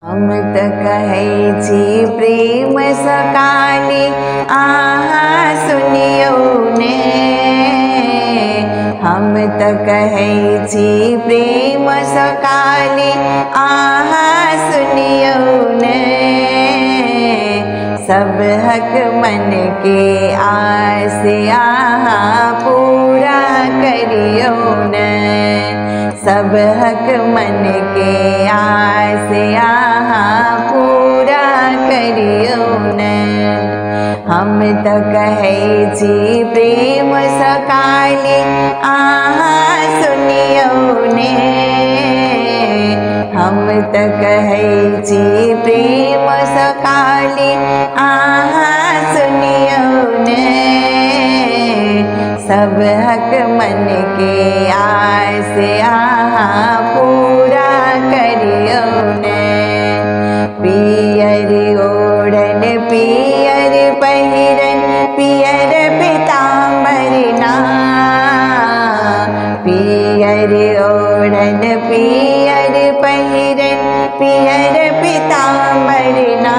हम त कहै छी प्रेम सकाली अहाँ सुनियौ ने। हम त कहै छी प्रेम सकाली अहाँ सुनियौ ने। सब हक मन के आस अहाँ पूरा करियौ ने। सब हक मन के आस अहाँ पूरा करियौ ने। हम त कहै छी प्रेम सकाली अहाँ सुनियौ ने। हम त कहै छी प्रेम सकाली अहाँ सुनियौ ने। सब हक मन के आस अहाँ पूरा करियौ ने। पियर ओढ़न पियर पहिरन पियर पीताम्बर ना। पियर ओढ़न पियर पहिरन पियर पीताम्बर ना।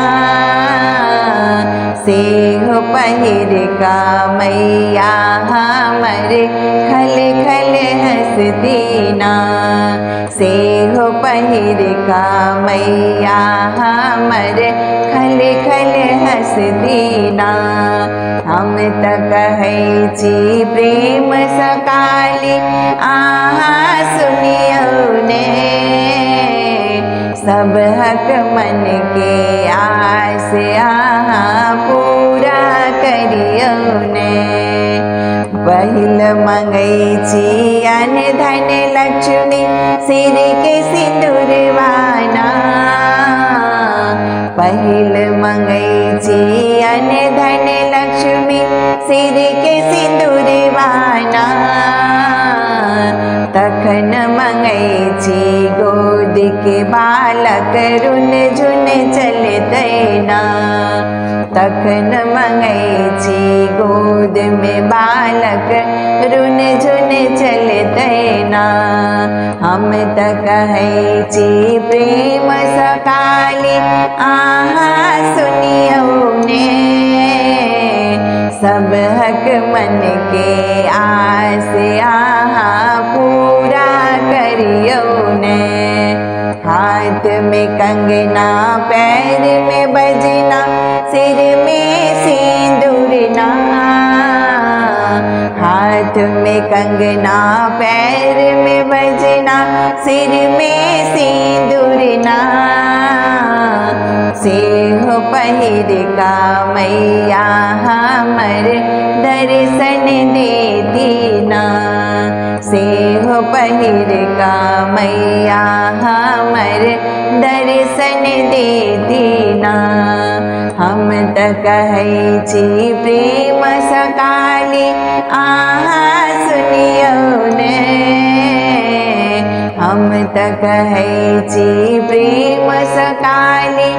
सेहो पहिर का मैया हमर खल खल हंसती ना। सेहो पहिर का मैया हमर खल खल हंसती ना। हम त कहै छी प्रेम सकाली अहाँ सुनियौ ने। सब हक मन के आस अहाँ पूरा करियौ ने। पहिल मंगै छी अन्न धन लक्ष्मी सिर के सिंदूरवाना। पहिल मंगै छी अन्न धन लक्ष्मी सिर के सिंदूरवाना। तखन मंगै छी गोद के बालक रुन झुन चलतै ना। तखन मंगै छी गोद में बालक रुन झुन चलतै ना। हम त कहै छी प्रेम सकाली अहाँ सुनियौ ने। सब हक मन के आस अहाँ पूरा करियौ ने। हाथ में कंगना पैर में बजना सिर में सिंदूर ना। हाथ में कंगना पैर में बजना सिर में सिंदूर ना। सेहो पहिर का मैया हमर दर्शन देती ना। सेहो पहिर का मैया हमर दर्शन देती ना। हम त कहै छी प्रेम सकाली अहाँ सुनियौ ने। हम त कहै छी प्रेम सकाली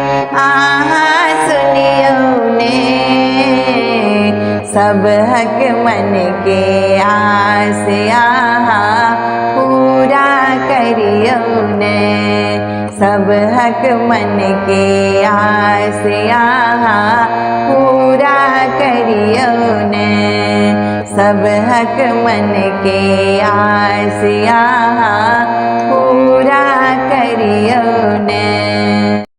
अहाँ सुनियौ ने। सब हक मन के आस अहाँ पूरा करियौ ने। सब हक मन के आस अहाँ पूरा करियौ ने। सब हक मन के आस अहाँ